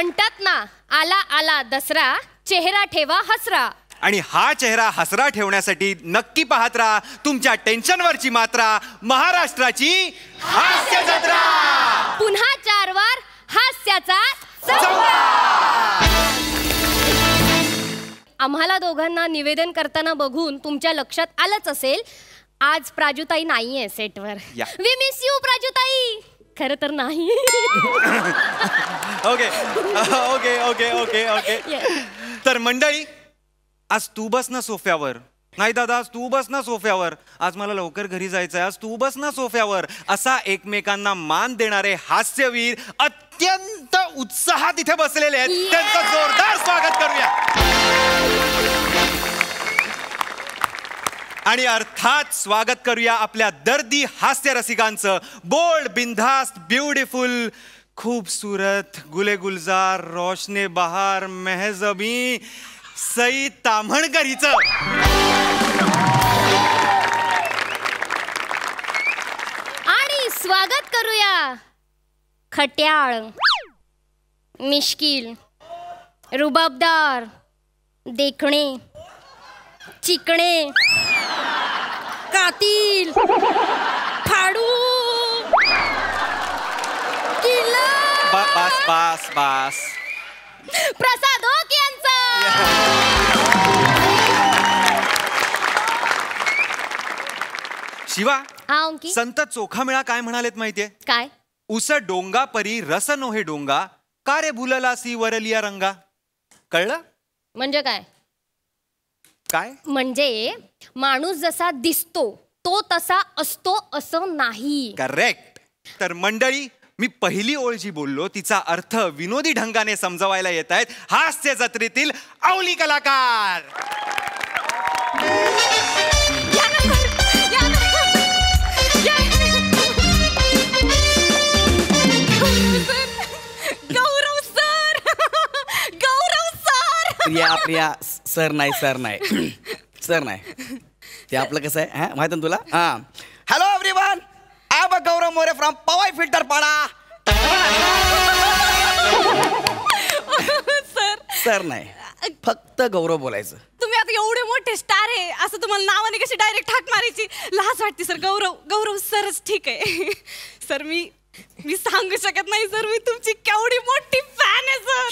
म्हणतात ना, आला आला दसरा, चेहरा ठेवा हसरा. आणि हा चेहरा हसरा ठेवण्यासाठी नक्की पाहत राहा तुमच्या टेन्शनवरची मात्रा, महाराष्ट्राची हास्य जत्रा. पुन्हा 4 वार हास्याचा आम्हाला दोघांना निवेदन करताना बघून तुमच्या लक्षात आलंच असेल, आज प्राजूताई नाहीये सेटवर. वी मिस यू प्राजूताई. खरं तर नाही. Okay okay okay okay okay. तर मंडळी, आज तू बस ना सोफ्यावर. नाही दादा, आज तू बस ना सोफ्यावर. आज मला लवकर घरी जायचंय. आज तू बस ना सोफ्यावर. असा एकमेकांना मान देणारे हास्यवीर अत्यंत उत्साहात इथे बसलेले आहेत. त्यांचं जोरदार स्वागत करूया. आणि अर्थात स्वागत करूया आपल्या दर्दी हास्य रसिकांचं. बोल्ड, बिनधास्त, ब्युटिफुल, खूबसूरत, गुले गुलजार, रोशने बहार, मेहजबी सई ताम्हणकर हिचं. आणि स्वागत करूया खट्याळ, मिश्किल, रुबाबदार, देखणे, चिकणे, कातील, फाडू, बस बस बस. प्रसाद ओक यांचा. शिवा, हा अंकी, संत चोखामेळा काय म्हणालेत माहितीये? काय? उस डोंगा परी रस नोहे डोंगा, का रे भुललासी वरलिया रंगा. कळलं? म्हणजे काय? काय म्हणजे माणूस जसा दिसतो तो तसा असतो असं नाही. करेक्ट. तर मंडळी, मी पहिली ओळ जी बोललो तिचा अर्थ विनोदी ढंगाने समजवायला येत आहेत हास्य जत्रेतील अवली कलाकार. Gaurav sir, Gaurav sir. Priya sir नाही सर नाही सर नाही. ते आपलं कसं आहे माहिती ना तुला? हा. Hello everyone, I am Gaurav More from Powai Filter Pada. Sir नाही, फक्त गौरव बोलायचं. तुम्ही आता एवढे मोठे स्टार आहे असं तुम्हाला नावाने कशी डायरेक्ट हाक मारायची लाज वाटते सर. गौरव सरच ठीक आहे सर. मी सांगू शकत नाही सर, मी तुमची केवढी मोठी फॅन आहे सर.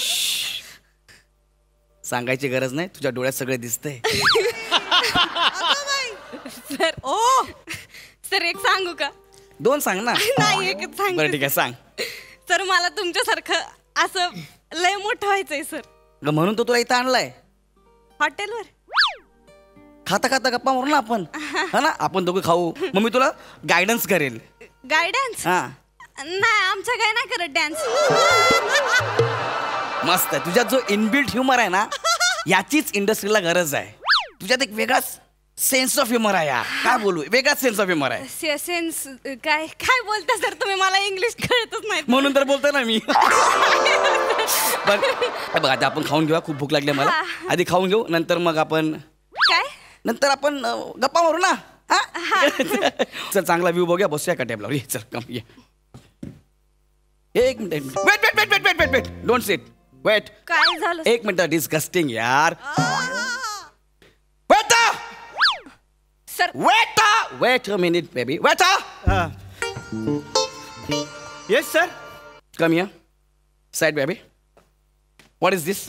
सांगायची गरज नाही, तुझ्या डोळ्यात सगळे दिसतंय. सर ओ सर, एक सांगू का? 2 सांग ना. नाही, एकच सांग. बरं ठीक आहे, सांग. सर, मला तुमच्यासारखं असं लय मोठं व्हायचंय सर. म्हणून तो तुला इथं आणलाय हॉटेलवर. खाता खाता गप्पा मारू ना आपण, हा ना? आपण दोघं खाऊ, मग मी तुला गायडन्स करेल. गायडन्स? हा. नाही, आमच्या काय नाही करत डान्स. मस्त आहे. तुझ्यात जो इनबिल्ट ह्युमर आहे ना, याचीच इंडस्ट्रीला गरज आहे. तुझ्यात एक वेगळाच सेन्स ऑफ ह्युमर आहे यार. काय बोलू, वेगळाच सेन्स ऑफ ह्युमर आहे. सेन्स काय काय बोलता सर तुम्ही? मला इंग्लिश कळतच नाही. म्हणून तर बोलतोय ना मी. पण बघ, आता आपण खाऊन घेऊया, खूप भूक लागली मला. आधी खाऊन घेऊ, नंतर मग आपण काय, नंतर आपण गप्पा मारू ना. चल, चांगला व्ह्यू बघूया, बसूया का टेबलावर. चल कम ये. एक minute. Wait wait wait wait wait wait wait don't sit. Wait. काय झालं? 1 मिनिट. डिस्गस्टिंग यार. Wait sir. Wait a minute baby. Wait. Yes sir. Come here. Side baby. What is this?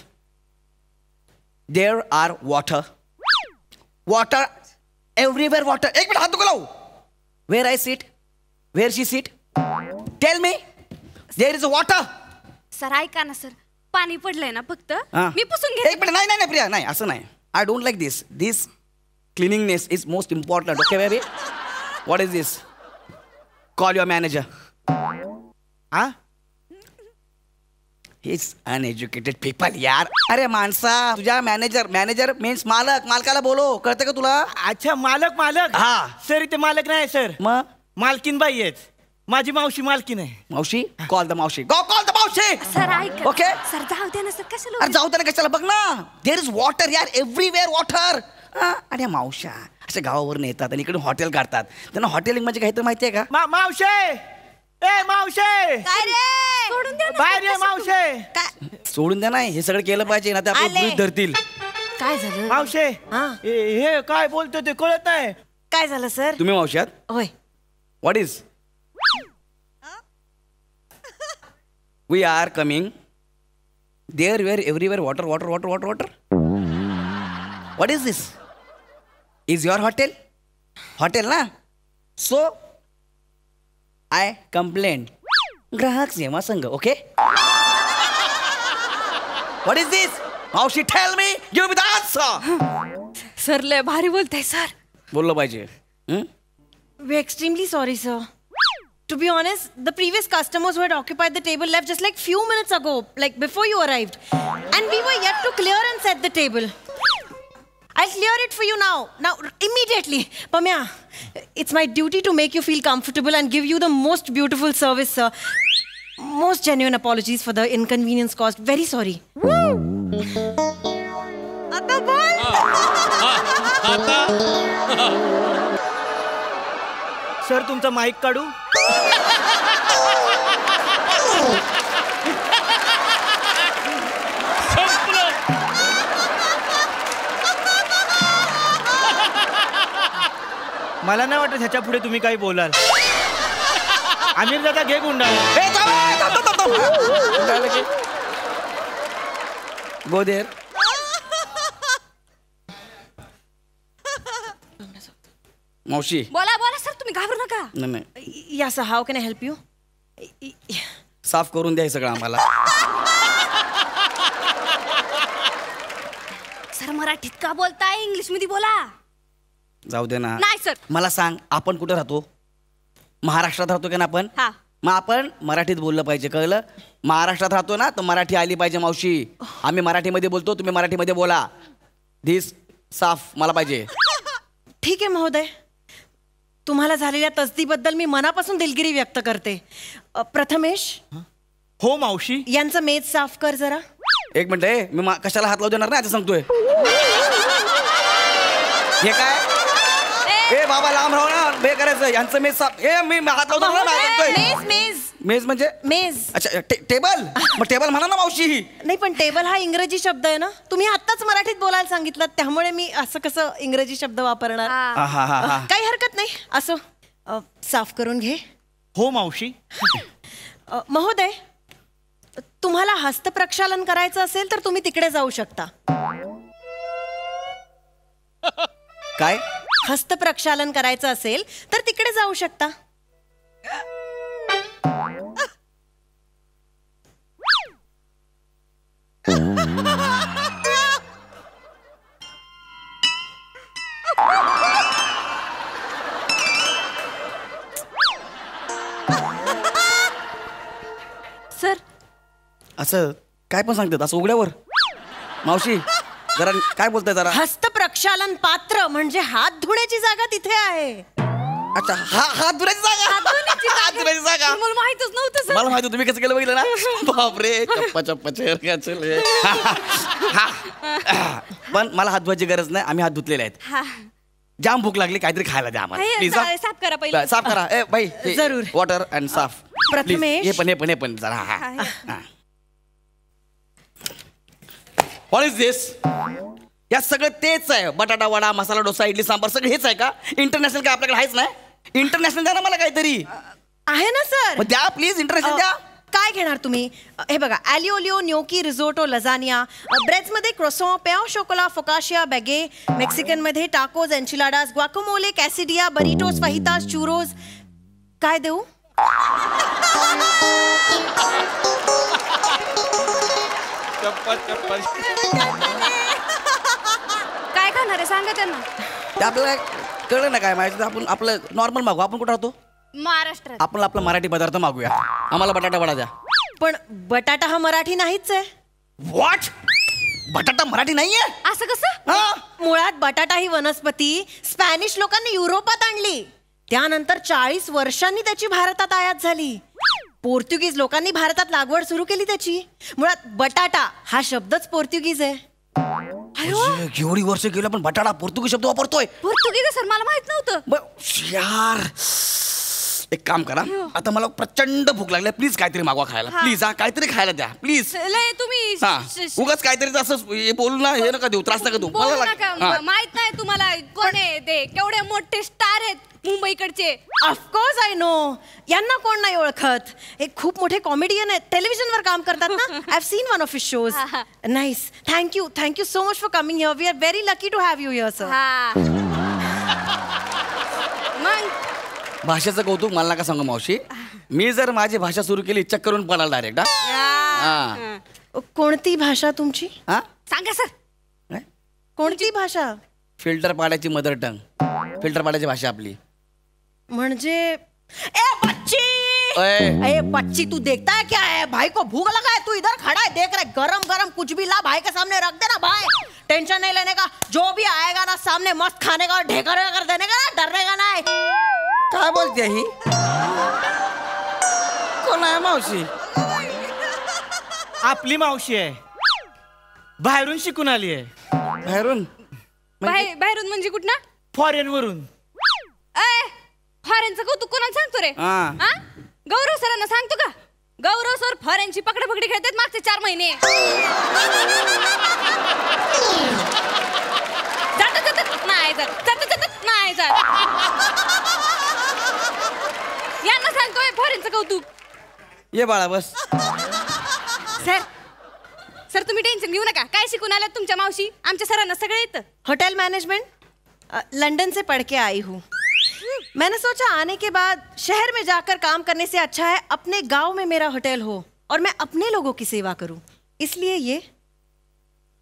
There are water everywhere. Water. एक minute, हात नको लावू. Where I sit? Where she sit? Tell me. There is a water. Sir ऐका ना sir, पाणी पडलंय ना फक्त. हा. मी पुसून घे. एक मिनिट. नाही नाही प्रिया, नाही असं नाही. I don't like this. This cleanliness is most important. Okay baby? What is this? Call your manager. Huh? He's uneducated people यार. अरे माणसा, तुझ्या मॅनेजर मीन्स मालक. मालकाला बोलो, कळतं का तुला? अच्छा, मालक. हा. सर, इथे मालक नाही सर, मग मालकीन बाई आहेत. माझी मावशी मालकीन आहे. मावशी? कॉल द मावशी. गो कॉल द मावशी. सर ऐका. ओके. सर जाऊ दे ना सर, कशाला? अरे जाऊ दे ना, कशाला? बघ ना, देर इज वॉटर यार, एव्हरीवेअर वॉटर. अरे मावशा अशा गावावरून येतात आणि इकडे हॉटेल काढतात. त्यांना हॉटेलिंग म्हणजे काही तर माहिती आहे का? मावशे, ए मावशे. काय रे? सोडून द्या ना. बाहेर ये मावशे. काय सोडून द्या नाही, हे सगळं केलं पाहिजे ना ते आपण आले. गृहीत धरतील. काय झालं मावशे हा. हे काय बोलतो ते कळत नाही. काय झालं सर? तुम्ही मावशी आहात? होय. What is we are coming there where everywhere water water water water water. What is this? Is your hotel? Hotel ना. सो आय कंप्लेंट ग्राहक सेवा संघ. ओके. What is this? मावशी tell me, give me the answer. Sir लय भारी बोलताय sir. बोललं पाहिजे. We're extremely sorry, sir. To be honest, the previous customers who had occupied the table left just like few minutes ago, like before you arrived. And we were yet to clear and set the table. I'll clear it for you now. Now, immediately. Pamya, it's my duty to make you feel comfortable and give you the most beautiful service, sir. Most genuine apologies for the inconvenience caused. Very sorry. Atta bol. Sir तुमचा mic काढू. मला नाही वाटत ह्याच्या पुढे तुम्ही काही बोलाल. आमिर दादा घे गुंडा. Go there. मावशी. बोला बोला सर, तुम्ही घाबरू नका. नाही नाही, या sir, how can I help you? साफ करून द्या हे सगळं आम्हाला. सर मराठीत का बोलताय? इंग्लिश मध्ये बोला. जाऊ दे ना. नाही सर. मला सांग, आपण कुठे राहतो? महाराष्ट्रात राहतो का ना आपण? हा. मग आपण मराठीत बोललं पाहिजे, कळलं? महाराष्ट्रात राहतो ना, तर मराठी आली पाहिजे मावशी. आम्ही मराठीमध्ये बोलतो, तुम्ही मराठीमध्ये बोला. धिस साफ मला पाहिजे. ठीक आहे महोदय, तुम्हाला झालेल्या तसदीबद्दल मी मनापासून दिलगिरी व्यक्त करते. प्रथमेश. हो मावशी. यांचं मेज साफ कर जरा. एक मिनिट, मी कशाला हात लावू देणार नाही असं सांगतोय. हे काय? ए बाबा लांब राहू ना, बे करायचं. यांचं मेज साफ. ए मी हात लावतो ना, मेज मेज मेज म्हणजे मेज. अच्छा टेबल. मग टेबल म्हणा ना मावशी. नाही पण टेबल हा इंग्रजी शब्द आहे ना. तुम्ही आत्ताच मराठीत बोलायला सांगितलं, त्यामुळे मी असं कसं इंग्रजी शब्द वापरणार. काही हरकत नाही. असो, साफ करून घे. हो मावशी. महोदय, तुम्हाला हस्तप्रक्षालन करायचं असेल तर तुम्ही तिकडे जाऊ शकता. काय? हस्तप्रक्षालन करायचं असेल तर तिकडे जाऊ शकता. सर असं काय पण सांगतात असं उघड्यावर? मावशी जरा काय बोलताय जरा? हस्तप्रक्षालन पात्र म्हणजे हात धुण्याची जागा तिथे आहे. अच्छा, हात धुण्याची जागा. हात धुण्याची जागा मला माहितच नव्हतं सर. मला माहिती. तुम्ही कसं केलं बघितलं ना? बापरे, चप्पा चप्पा चेअर. पण मला हात धुवायची गरज नाही, आम्ही हात धुतलेले आहेत. जाम भूक लागली, काहीतरी खायला द्या आम्हाला प्लीज. साफ करा पहिले. साफ करा. ए बाई, जरूर. वॉटर अँड साफ. प्रथमेश. हे पण जरा. व्हॉट इज दिस? या सगळं तेच आहे. बटाटा वडा, मसाला डोसा, इडली सांबार सगळं हेच आहे का? इंटरनॅशनल काय आपल्याकडे आहेच नाही? इंटरनॅशनल द्या ना मला काहीतरी. आहे ना सर. द्या प्लीज, इंटरनॅशनल द्या. काय घेणार तुम्ही? हे बघा, ॲलिओलिओ, न्योकी, रिझोटो, लजानिया. ब्रेड्स मध्ये क्रोसॉ, प्याव शोकोला, फोकाशिया, बॅगे. मेक्सिकन मध्ये टाकोज, एन्चिलाडास, ग्वाकोमोले, कॅसिडिया, बरिटोस, फाहितास, चुरोज. काय देऊ? काय खाणार आहे सांगा त्यांना. ते आपल्याला कळलं ना काय माहिती. आपण आपलं नॉर्मल मागू. आपण कुठं राहतो? महाराष्ट्रात. आपण आपला मराठी पदार्थ मागूया. आम्हाला बटाटा वडा द्या. पण बटाटा हा मराठी नाहीच आहे. व्हॉट? बटाटा मराठी नाहीये? असं कसं? मुळात बटाटा ही वनस्पती स्पॅनिश लोकांनी युरोपात आणली. त्यानंतर 40 वर्षांनी त्याची भारतात आयात झाली. पोर्तुगीज लोकांनी भारतात लागवड सुरू केली त्याची. मुळात बटाटा हा शब्दच पोर्तुगीज आहे. एवढी वर्ष गेलं पण बटाटा पोर्तुगीज शब्द वापरतोय. पोर्तुगीज सर, मला माहित नव्हतं. यार एक काम करा, आता मला प्रचंड भूक लागली, प्लीज काहीतरी मागवा खायला, प्लीज. हा, काहीतरी खायला द्या प्लीज. लय तुम्ही हा, उगाच काहीतरी असं हे बोलू ना, हे नका देऊ, त्रास नका देऊ. बोलू नका. माहित नाही तुम्हाला कोण आहे ते, केवढे मोठे स्टार आहेत मुंबईकडचे. Of course I know. यांना कोण नाही ओळखत, हे खूप मोठे कॉमेडियन आहेत, टेलिव्हिजनवर काम करतात ना. I have seen one of his shows. Nice. Thank you so much for coming here. We are very lucky to have you here sir. मग भाषेचं कौतुक मला नका सांगू मावशी. मी जर माझी भाषा सुरू केली चेक करून पडाल डायरेक्ट. कोणती भाषा तुमची? हा, सांगा सर. कोणती भाषा? फिल्टर पाड्याची मदर टंग, फिल्टर पाड्याची भाषा आपली. म्हणजे ए बच्ची तू देखता है क्या है? भाई को भूख लगा है, तू इधर खड़ा है देख रहा है, गरम गरम कुछ भी ला भाई के सामने रख देना भाई. टेंशन नहीं लेने का, जो भी आएगा ना सामने मस्त खाने का और ढेकर कर देने का ना, डरने का नहीं. काय बोलते ही? कोण आहे मावशी? आपली मावशी आहे, बाहेरून शिकून आली आहे. बाहेरून? बाहेरून म्हणजे कुठं? फॉरेन वरून. फॉरेनचं कौतुक कोणाला सांगतो रे? हा. गौरव सरांना सांगतो का? गौरव सर फॉरेनची पकडापकडी खेळतात मागचे 4 महिने. नाही जात. यांना सांगतोय फॉरेनचं कौतुक. ये बाळा बस. सर तुम्ही टेन्शन घेऊ नका. काय शिकून आल्यात तुमच्या मावशी? आमच्या सरांना सगळं येतं. होटल मैनेजमेंट लंदन से पढ़ के आई हूँ. मैंने सोचा आने के बाद शहर में जाकर काम करने से अच्छा है अपने गांव में मेरा होटल हो और मैं अपने लोगों की सेवा करूं, इसलिए ये.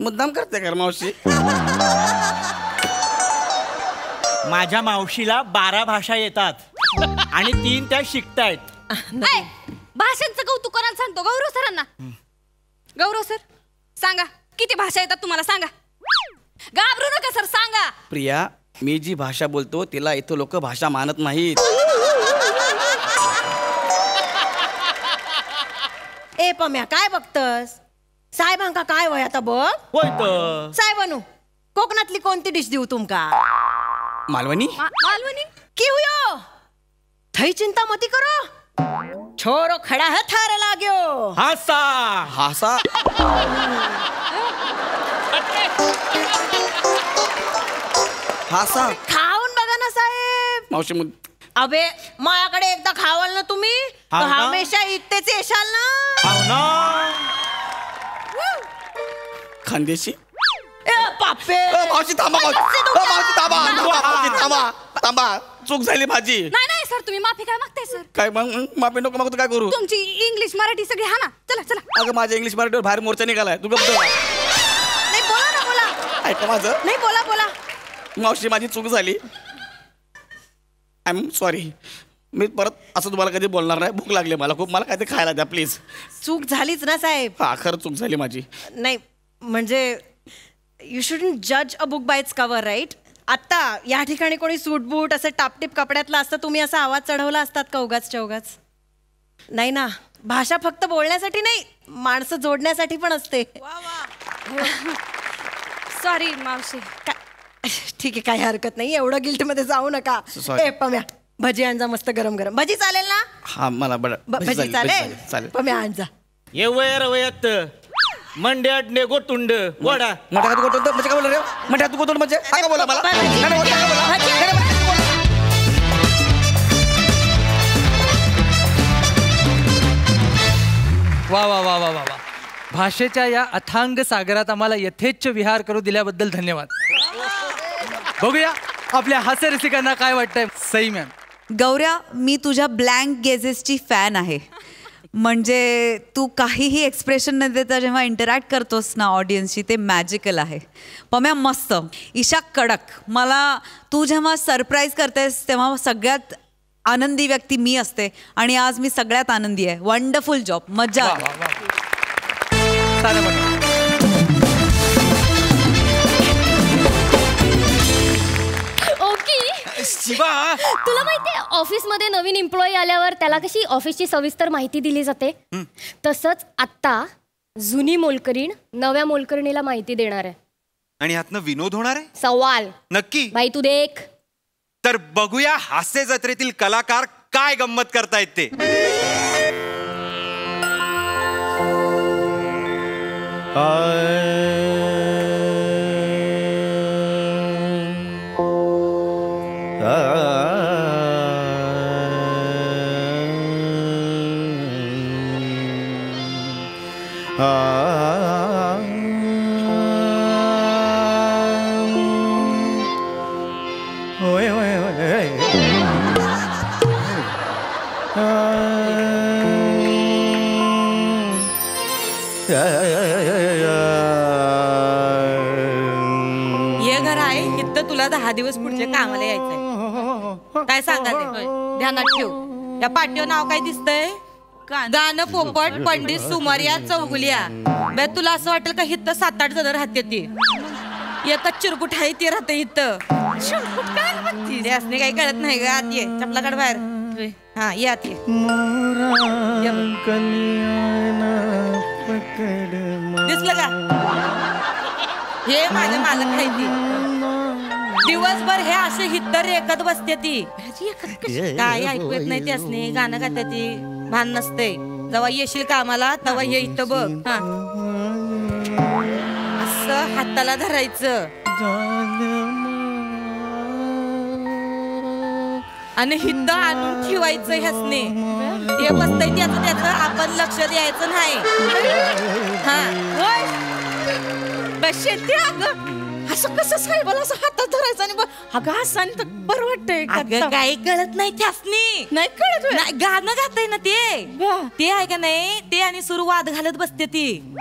मुद्दाम करते कर मावशी. माझ्या मावशीला 12 भाषा येतात आणि 3 त्या शिकतायत. भाषांचं कौतुक कोणाला सांगतो? गौरव सरांना. गौरव सर सांगा, किती भाषा येतात तुम्हाला? सांगा, घाबरू नका सर, सांगा. प्रिया, मी जी भाषा बोलतो तिला इथं लोक भाषा मानत नाहीत. ए पम्या काय बघतस? साहेबांका काय वय आता बघ. होय तर. साहेबानू कोकणातली कोणती डिश देऊ तुमका? मालवणी. मालवणी की हुयो थई चिंता मती करो, छोरो खड़ा है थारे लाग्यो. हासा. हासा. हासा. खाऊन बघा ना साहेब. मावशी अबे माझ्याकडे एकदा खावाल ना तुम्ही हा तर ना? हमेशा इथेच येशाल ना. हाव ना. खानदेशी. ए बापे. मावशी थांबा, मावशी थांबा. चूक झाली माझी. नाही सर, तुम्ही माफी काय मागताय सर? काय मग माफी नको मागतो, काय करू? तुमची इंग्लिश मराठी सगळी हा ना. चला. अगं माझ्या इंग्लिश मराठीवर बाहेर मोर्चा निघालाय. तू गप्प. नाही बोला ना, बोला. ऐका माझं. नाही बोला. मावशी माझी चूक झाली. I am sorry. मी परत असं तुम्हाला कधी बोलणार नाही. भूक लागली मला खूप. मला काहीतरी खायला द्या प्लीज. चूक झालीच ना साहेब. हा, खरं चूक झाली माझी. नाही म्हणजे यू शुडंट जज a book by its cover, right? आत्ता या ठिकाणी कोणी सूट बूट असं टापटीप कपड्यातलं असतं, तुम्ही असा आवाज चढवला असतात का उगाचच्या उगाच? नाही ना. भाषा फक्त बोलण्यासाठी नाही, माणसं जोडण्यासाठी पण असते. सॉरी मावशी. ठीक आहे, काही हरकत नाही. एवढं गिल्टमध्ये जाऊ नका. ए पम्या भजी आणजा मस्त गरम गरम. भजी चालेल ना? हा, मला भजी चालेल. पम्या आणजा. ये वयत मंड्यात ने गोटुंड वडा. मोठ्या हात गोटवतो म्हणजे काय बोला रे? मोठ्या हात गोटवतो म्हणजे काय बोला मला? वा वा वा वा वा वा. भाषेच्या या अथांग सागरात आम्हाला यथेच्छ विहार करू दिल्याबद्दल धन्यवाद. बघूया आपल्या हास्य रसिकांना काय वाटतंय. सई मॅम. गौऱ्या, मी तुझ्या ब्लँक गेजेसची फॅन आहे. म्हणजे तू काहीही एक्सप्रेशन न देता जेव्हा इंटरॅक्ट करतोस ना ऑडियन्सशी, ते मॅजिकल आहे. पम्या मस्त. ईशा कडक. मला तू जेव्हा सरप्राईज करतेस तेव्हा सगळ्यात आनंदी व्यक्ती मी असते आणि आज मी सगळ्यात आनंदी आहे. Wonderful job. मजा आली. शिवा, तुला माहितीये ऑफिस मध्ये नवीन एम्प्लॉई आल्यावर त्याला कशी ऑफिसची सविस्तर माहिती दिली जाते, तसंच आता जुनी मोलकरीण नव्या मोलकरणीला माहिती देणार आहे. आणि ह्यातनं विनोद होणार आहे? सवाल नक्की. भाई तू देख. तर बघूया हास्य जत्रेतील कलाकार काय गंमत करतायत ते. ये घर आहे इथं तुला 10 दिवस पुढच्या कामाला यायचंय. काय सांगाले ध्यानात ठेव. या पाठीवर नाव काय दिसतंय? गाणं पोपट पंडित सुमारिया चौगुलिया. बे तुला असं वाटेल का इथं 7-8 जण राहते ती. एकच चिरकुट आहे ती राहते इथं. त्यासने काही कळत नाही ग. आत ये चपला काढ बाहेर. हा ये आत ये. दिसलं का? हे माझे मालक आहे ती. दिवसभर हे असे हित्तर एकत बसते ती. काय ऐकू येत नाही त्यासने. गाणं गाते ती. भान नसते. जेव्हा येशील कामाला तेव्हा ये इथं बघ. हा असं हाताला धरायचं आणि हित आणून ठेवायचं ह्यासने. हे बसतंय त्याचं आपण लक्ष द्यायचं नाही. हा शेती असं कसं साहेबाला असं हातात धरायचं आणि अगं असं आणि बरं वाटतंय. काही कळत नाही त्यासनी. नाही कळत नाही गाणं गाताय ना ते आहे का नाही. ते आणि सूर वाद घालत बसते ती.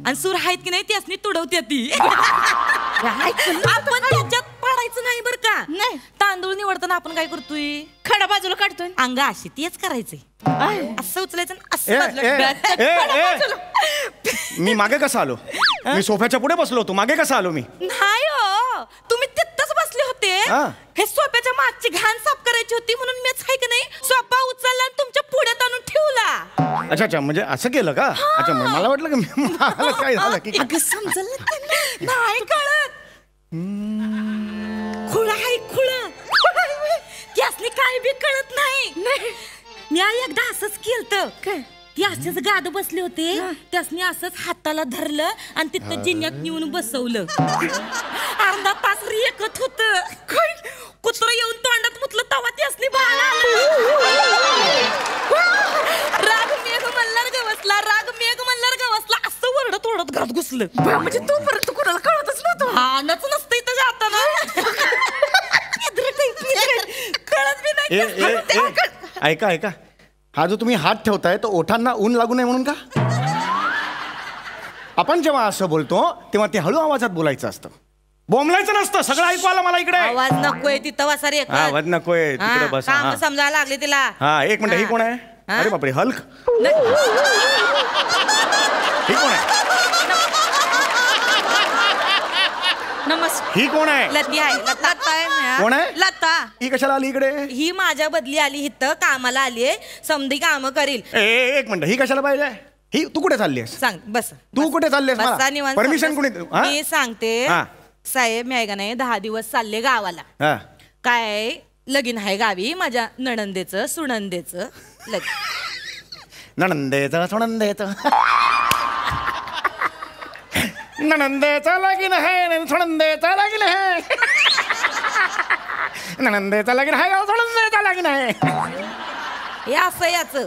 आणि सूर आहेत की नाही त्यासनी तुडवते ती. आपण त्याच्यात पडायचं नाही बरं का. नाही तांदूळ निवडताना आपण काय करतोय? खडा बाजूला काढतोय. अंगा अशी तेच करायचंय. असं उचलायचं असं. मी मागे कसा आलो? मी सोफ्याच्या पुढे बसलो होतो. मागे कसा आलो मी? नाही हो तुम्ही तिथंच बसले होते. हे सोफ्याच्या मागची घाण साफ करायची होती म्हणून मीच आहे की नाही सोफा उचलला आणि तुमच्या पुढ्यात आणून ठेवला. अच्छा अच्छा म्हणजे असं केलं का? अच्छा मला वाटलं की मला काय झालं की अगं समजलं नाही कळत. खुळा आहे खुळा. त्यासनी काय बी कळत नाही. मी एकदा असंच केलं. काय ती असंच गाद बसले होते. त्यासनी असंच हाताला धरलं आणि तिथं जिन्यात नेऊन बसवलं. अर्धा तास रेखत होत. कुत्र येऊन तोंडात मुतलं तवा त्यासनी बाळ राग मेघ मल्हार गवसला. राग मेघ मल्हार गवसला असं वरडत ओरडत घरात घुसलं. म्हणजे तोपर्यंत कुणाला कळतच नव्हतं. हानच नसतं इथं जाताना. कळत बी नाही. ऐका ऐका हा जो तुम्ही हात ठेवताय तो ओठांना ऊन लागू नये म्हणून का? आपण जेव्हा असं बोलतो तेव्हा ते हळू आवाजात बोलायचं असतं. बोंबलायचं नसतं. सगळं ऐकू आलं मला इकडे. आवाज नकोय तिथं वासा रे. आवाज नकोय तिकडे बस. काम समजायला लागले तिला. हा एक मिनिट. ही कोण आहे? अरे बापरे हल्क. ही कोण आहे? नमस्कार. ही कोण आहे? लती आहे. लता कोण आहे? लता. ही कशाला आली इकडे? ही माझ्या बदली आली इथं कामाला आलीये. समधी काम करील. एक मिनिट. ही कशाला पाहिजे? ही तू कुठे चाललीस? सांग बस. तू कुठे चाललीस? परमिशन कोणी? मी सांगते साहेब मी आहे का नाही 10 दिवस चालले गावाला. काय लगीन आहे गावी माझ्या नणंदेचं सुनंदेचं लगीन. नणंदेचं सुनंदेचं नणंदेचं लगीन आहे. सुनंदेचं लगीन आहे. नणंदेचं लगीन आहे. सुनंदेचं लगीन आहे. हे असं याचं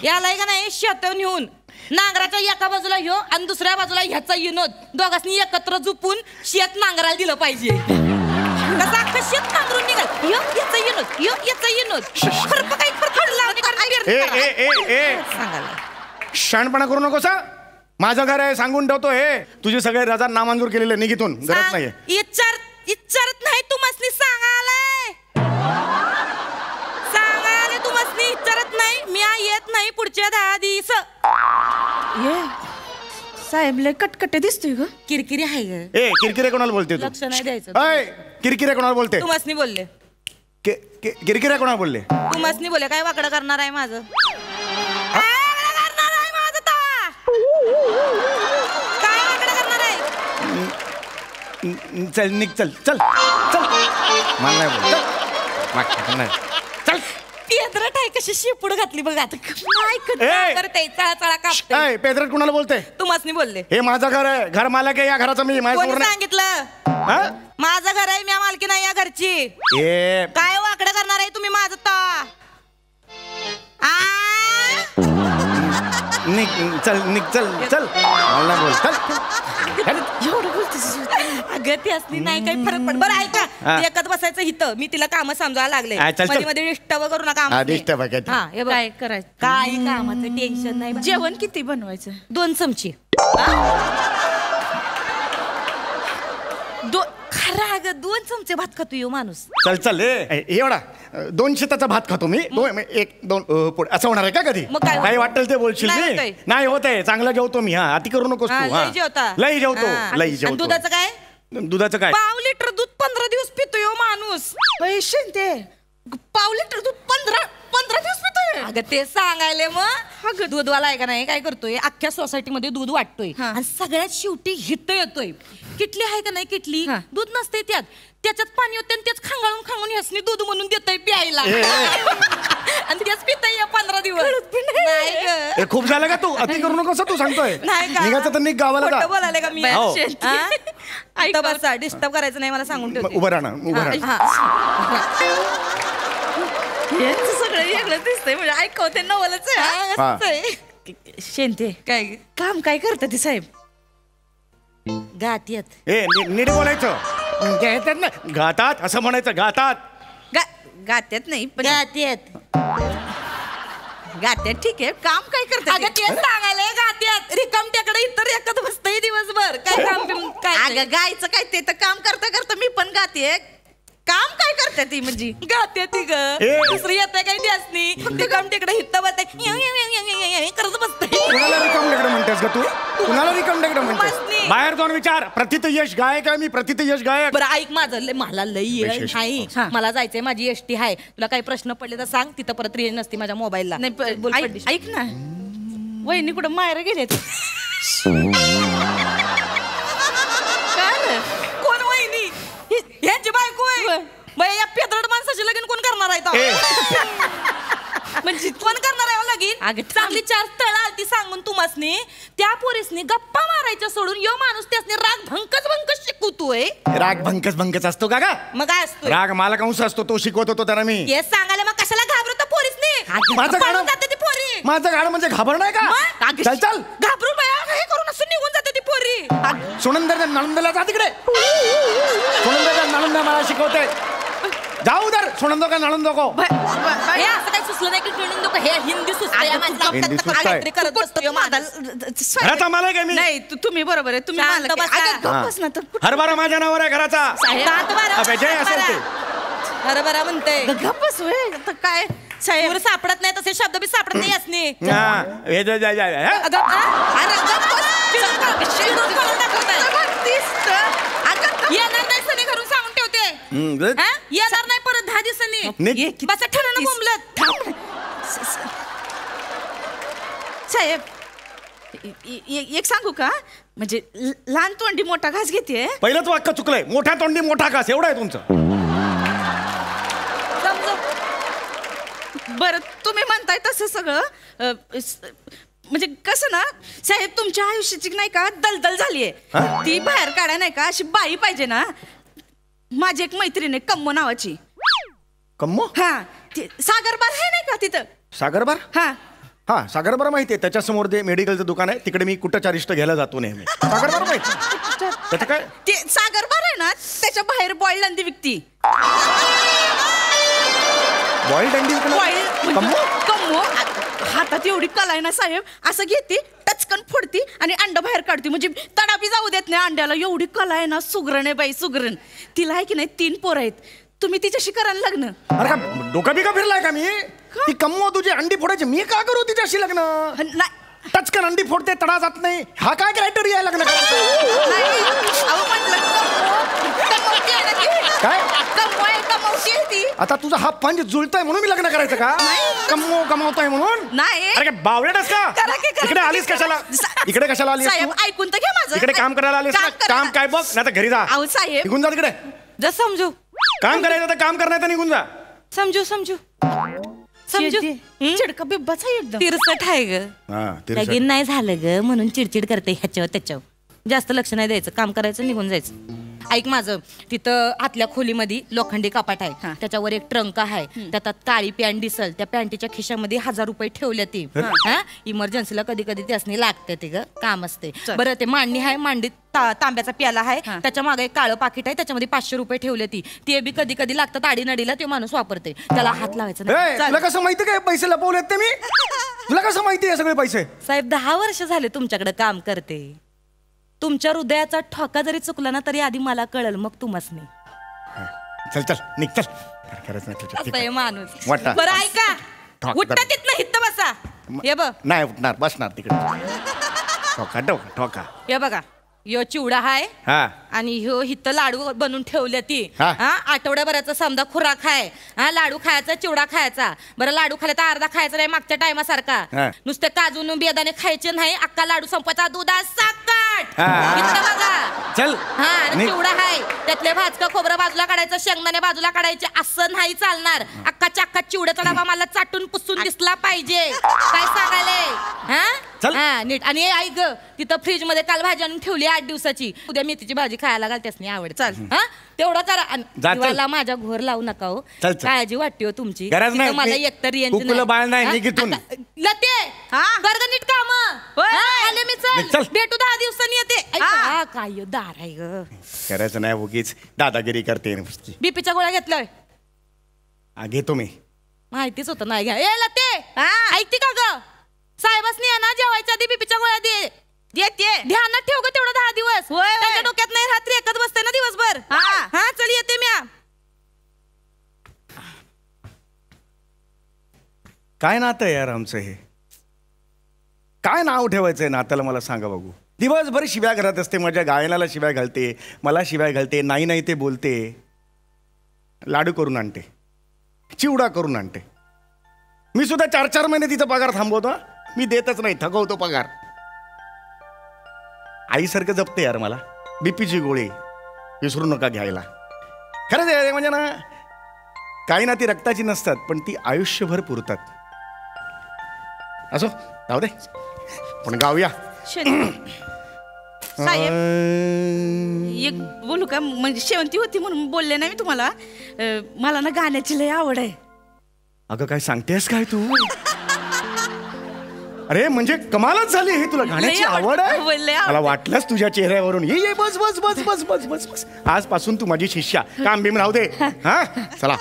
याला का नाही शेत नेऊन नांगराच्या एका बाजूला ह्यो आणि दुसऱ्या बाजूला ह्याचा विनोद दोघांनी एकत्र झुपून शेत नांगरायला दिलं पाहिजे. कसं अख्खं शेत नांगरून निघाल. याचा विनोद याचा विनोद खरप काही शहाणपणा करू नकोस. माझं घर आहे सांगून ठेवतो. हे तुझे सगळे रजा नामंजूर केलेले निघितून गरज नाहीये. इच्चारत नाही तू मसनी सांगायलाय. सांगायला तू मसनी इच्चारत नाही. मी येत नाही पुढच्या 10 दिवस. साहेब लय कटकटे दिसतोय ग. किरकिरी आहे ग. ए किरकिरे कोणाला बोलते तू? लक्ष नाही द्यायचं. किरकिरे कोणाला बोलते? तू मसनी बोलले. किरकिरे कोणाला बोलले? तू मसनी बोलले. काय वाकडं करणार आहे माझं? चल निघ. चल चल चल. मला नाही बोल. चल. ते पेदरट आहे कशी शेपूड घातली बघ आता ए! करते चळा चळा कापते ए पेद्रट कुणाला बोलते? तुम्हासनी बोलले हे माझं घर आहे, घर मालक आहे या घराचं मी. माझ्या कोणी समोर नाही. सांगितलं हा? माझं घर आहे मी मालकी नाही या घरची ए काय वाकडं करणार आहे तुम्ही माझं ता निघ चल निघ चल चल मला बोल चल. एवढं बोलतेस अगं ती असली नाही काही फरक पड बरं ऐका हा. एकच बसायचं हिथं मी तिला काम समजायला लागले हा, चल, चल. मध्ये मध्ये डिस्टर्ब करू नका हा, आम्हाला. disturb आहे काय ते. हा, हे बघ. काय करायचं? काय कामाचं टेन्शन नाही जेवण किती बनवायचं? 2 चमचे खरं अगं 2 चमचे भात खातो यो माणूस चल चल एवढा 2 शेताचा भात खातो मी 1 2 पुढे असं होणार आहे का कधी? मग काय काही वाटेल ते बोलशील नाही मी होतंय. नाही होतंय चांगलं जेवतो मी. हा अति करू नकोस हा, तू. हा. लई जेवता. लई जेवतो हा. लई आणि जेवतो. दुधाचं काय दुधाचं काय? 1/2 लिटर दूध 15 दिवस पितो यो माणूस पैसे ते 1/2 लिटर दूध 15 दिवस पितोय अगं ते सांगायले मग दूधवाला आहे का नाही काय करतोय अख्ख्या सोसायटीमध्ये दूध वाटतोय हा. आणि सगळ्यात शेवटी हित येतोय किटली आहे का नाही किटली हा. दूध नसते त्याच्यात पाणी होते आणि तेच खांगाळून खांगून ह्यासनी दूध म्हणून देतय प्यायला आणि तेच पितय 15 दिवस नाही गं. ए, खूप झालं का तू अति करू नकोस तू सांगतोय. नाही का? निघायचं तर निघ गावाला जा. खोटं बोलायले का मी हो. ऐका बसा डिस्टर्ब करायचं नाही मला सांगून ठेवते उभं राहा उभं राहा. यांचं सगळं वेगळं दिसतंय म्हणजे ऐकवते नवलच आहे. शेंते काय काम काय करतात ते साहेब? गात येत ए नीट बोलायचं. घेतात ना घातात असं म्हणायचं घातात. गात्यात नाही पण गात येत गात्यात ठीक आहे. काम काय करतात अगं तेच सांगायला गात्यात रिकामट्याकडे इतर एकच बसतंय दिवसभर काय काम बिम काय अगं गायचं काय ते तर काम करता करता मी पण गाते. काम काय करते ती म्हणजे? गाते ती ग ए. दुसरी येते काही ती असनी रिकामट्याकडे हित्त बसते करत बसतंय कुणाला रिकाम टेकडं म्हणतेस का तू? कुणाला रिकाम टेकडं म्हणतेस? मस्ती. बाहेर जाऊन विचार. प्रतित यश गायक आहे मी. प्रतित यश गायक. बरं ऐक माझं मला लई विशेष. नाही मला जायचंय माझी एसटी आहे तुला काही प्रश्न पडले तर सांग तिथं परत रेंज नसते माझ्या मोबाईलला नाही बोल ऐक पडली. ऐक ना वहिनी कुठं माहेर गेलेत? काय कोण वहिनी ह्यांची बायको आहे बाई या पेदरड माणसाचे लगीन कोण करणार आहे तो? म्हणजे कोण करणार आहे लगीन अगं, चांगली 4 स्थळ आलती सांगून तुम्हासनी त्या पोरीसनी गप्पा मारायच्या सोडून यो माणूस त्यासनी राग भंकच शिकवतोय राग भंकच असतो का मग काय असतो राग मला कंस असतो तो शिकवत होतो त्याला मी. हे सांगायला मग कशाला घाबरतो पोरीसनी माझं पळून गाणं- जाते ती पोरी माझं गाणं म्हणजे घाबर नाही का? मग? चल चल घाबरून बाया हे करून असं निघून जाते ती पोरी सुनंदर नळंदला जा तिकडे. सुनंदर नळंद मला शिकवते. जाऊ दर सुनंदो का नळंदो को. हे असं काही सुचलं नाही की ट्रेनिंग नको हे हिंदी सुचतंय या माणसाला. हिंदी सुचतंय. काहीतरी करत बसतो यो माणूस. घराचा मालक आहे मी. नाही तुम्ही बरोबर आहे तुम्ही शांत मालक आहे. बसा. अगं, गप्प बस ना तर. हरभरा माझ्या नावावर आहे घराचा. सात बारा, अबे, जे सात असेल बारा. ते. हरभरा म्हणते गप्प बस होय. आता काय साहेब पूर सापडत नाही तसे शब्द बी सापडत नाही असणे हा, हे जे- जे- जे- हे? अगं, हा? अरे, गप्प बस. चिडून करून दाखवताय. येणार नाही सनी घरून सांगून ठेवते हम्म, हा? येणार नाही परत 10 दिवसांनी निघ. बसा ठरवलं बोंबलत साहेब एक सांगू का म्हणजे लहान तोंडी मोठा घास घेते. पहिलंच वाक्य चुकलंय. मोठ्या तोंडी मोठा कास एवढं आहे तुमचं. समजू बरं तुम्ही म्हणताय तसं सगळं म्हणजे कसं ना साहेब तुमच्या आयुष्याची नाही का दलदल झालीये हा? ती बाहेर काढाय नाही का अशी बाई पाहिजे ना. माझी एक मैत्रीण आहे कम्मो नावाची. कम्मो हा सागरबार आहे नाही का तिथं? सागरबार हा हा सागरबार माहिती आहे. त्याच्या समोर ते मेडिकलचं दुकान आहे तिकडे मी कुठचारिष्ट घ्यायला जातो नेहमी. सागरबार माहिती त्याचं काय? ते सागरबार आहे ना त्याच्या बाहेर बॉइल्ड अंडी विकती. बॉइल्ड अंडी कम्मो कम्मो हातात एवढी कला आहे ना साहेब असं घेते टचकन फोडती आणि अंड बाहेर काढते म्हणजे तडापी जाऊ देत नाही अंड्याला. एवढी कला आहे ना सुगरण आहे बाई सुगरण. तिला आहे की नाही 3 पोरं आहेत. तुम्ही तिच्याशी कराल लग्न? अरे का डोका बिका फिरलाय का मी? ती कम्मो तुझी अंडी फोडायची मी का करू तिच्याशी लग्न? नाही टचकन अंडी फोडते तडा जात नाही. हा काय क्रायटेरिया आहे लग्न करायचं? अहो म्हटलं कमवती आहे ना ती. काय कमवती आहे ती. आता तुझा हा पंच जुळतोय म्हणून मी लग्न करायचं का? कम्मो कमावतोय म्हणून? नाही अरे काय बावळेटस का? करा की, करा इकडे की. आलीस कशाला? इकडे कशाला आलीस साहेब तू? ऐकून तर घ्या माझं. इकडे काम करायला आलीस ना? करायला. काम काय बघ नाही तर घरी जा. अहो साहेब निघून जा तिकडे. जस समजू काम करायचं तर काम करणार तर निघून जा. समजू समजू चिडका बिब्बाच आहे एकदम. तिरसट आहे ग. हा तिरसट. लगीन नाही झालं ग म्हणून चिडचिड करते ह्याच्यावर त्याच्यावर. जास्त लक्ष नाही द्यायचं, काम करायचं, निघून जायचं. ऐक माझं, तिथं आतल्या खोलीमध्ये लोखंडी कपाट आहे, त्याच्यावर एक ट्रंक आहे, त्यात काळी पॅन्ट दिसल. त्या पॅन्टीच्या खिशामध्ये 1000 रुपये ठेवले ती. इमर्जन्सीला कधी कधी त्यासनी लागते ते ग, काम असते. बरं ते मांडणी आहे, मांडीत तांब्याचा प्याला आहे, त्याच्या मागे एक काळं पाकिट आहे, त्याच्यामध्ये 500 रुपये ठेवले ती. ते बी कधी कधी लागतात आडीनडीला, ते माणूस वापरते, त्याला हात लावायचा नाही. तुला कसं माहिती काय पैसे लपवलेत ते मी? तुला कसं माहिती आहे सगळे पैसे? साहेब 10 वर्ष झाले तुमच्याकडे काम करते. तुमच्या हृदयाचा ठोका जरी चुकला ना तरी आधी मला कळल, मग तुम्हाच नाही. चल चल निघ चल. करायचं नाही तुझ्या. असं आहे माणूस. वाटा. बरं ऐका, उठता तिथनं हित बसा. हे बघ, नाही उठणार, बसणार तिकडे. ठोका ठोका ठोका. हे बघा, यो चिवडा हाय हा आणि ह्यो हिथं लाडू बनवून ठेवले ती. हा. आठवड्याभराचा समजा खुराक आहे. लाडू खायचा, चिवडा खायचा. बरं लाडू खायला तर अर्धा खायचा नाही मागच्या टायमासारखा. हा. नुसते काजू बेदाणे खायचे नाही, अक्का लाडू संपायचा, दुधात साखर. हा. इथं बघा. चल. हा आणि निघ. चिवडा हाय, त्यातले भाजका खोबरं बाजूला काढायचं, शेंगदाणे बाजूला काढायचे, असं नाही चालणार. अक्काच्या अक्का चिवड्याचा डबा मला चाटून पुसून दिसला पाहिजे. काय सांगायले? चल. हा नीट. आणि हे ऐक ग, तिथं फ्रीज मध्ये काल भाजी आणून ठेवली 8 दिवसाची. उद्या मेथीची भाजी खायला घालतेस नाही आवड. चाल हा तेवढं करा. आणि जा, चल. दिवाला माझ्या घोर लावू नका हो. चल, चल. काळजी वाटते हो तुमची. गरज नाही. तिथं मला मी- एकतर कुकुलं बाळ नाही, निघितून. लते कर ग नीट काम. आले मी. निघ, चल चल. भेटू 10 दिवसांनी येते. ऐक, हा, काय ह्यो दार आहे ग. करायचं नाही उगीच दादागिरी करते नुसती. बीपीच्या गोळ्या घेतल्या घेतो मी. माहितीच होतं नाही घ्या. ए लते ऐकते का ग? साहेबासनी आहे ना जेवायच्या आधी बीपीच्या गोळ्या दे. देते ध्यानात ठेव ग तेवढं 10 दिवस. त्याच्या डोक्यात नाही रात्री एकच बसते ना दिवसभर. हा चल येते मी. काय नातं आहे यार आमचं हे? काय नाव ठेवायचंय नात्याला मला सांगा बघू. दिवसभर शिव्या घरात असते, माझ्या गायनाला शिव्या घालते, मला शिव्या घालते, नाही नाही ते बोलते, लाडू करून आणते, चिवडा करून आणते. मी सुद्धा 4-4 महिने तिचा पगार थांबवतो. मी देतच नाही, थकवतो पगार. आईसारखं जपते यार मला. बीपीची गोळी विसरू नका घ्यायला. खरंच आहे म्हणजे ना, काही ना ती रक्ताची नसतात पण ती आयुष्यभर पुरतात. असो जाऊ दे, पण गाऊया. साहेब एक बोलू का? म्हणजे शेवंती होती म्हणून बोलले नाही मी तुम्हाला. मला ना गाण्याची लय आवड आहे. अगं काय सांगतेस काय तू? अरे म्हणजे कमालच झाली. हे तुला गाण्याची आवड आहे? मला वाटलंच तुझ्या चेहऱ्यावरून. ये बस बस बस बस बस बस बस. आजपासून तू माझी शिष्या. काम बिम राहू दे. हा चला,